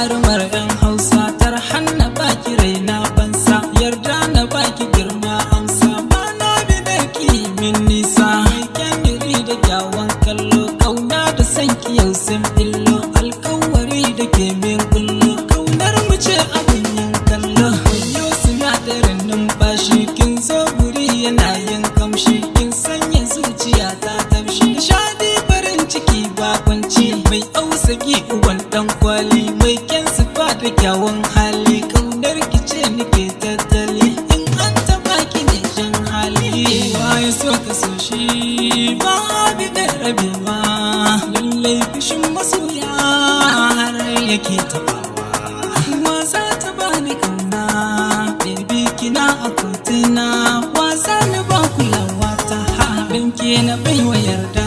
jarumar 'yan Hausa, tarhan na baki raina bansa, yarda na baki girma amsa, bana bidarki min nisa, mai kyamiri da kyawun kallo, kauna da sanki yau sun billo, alkawari da ke min kullo, kaunar mu ce abin yin kallo, wayo sinadarin numfashi, kin zo guri yana yin kamshi, kin sanya zuciya ta tafshi, nishadi farin ciki bakwanci, mai ausaki uban dan kwali, mai kyan sifa da kyawun hali, kaunar ki ce nake tattali, in an taba ki ne jan hali, waye so ka so shi ba bi da rabewa, lallai fishin masoya har yake tabawa, wasa ta bani kauna, baby kina a kotuna, wasa na ba kulawa ta, harin ke na baiwa yarda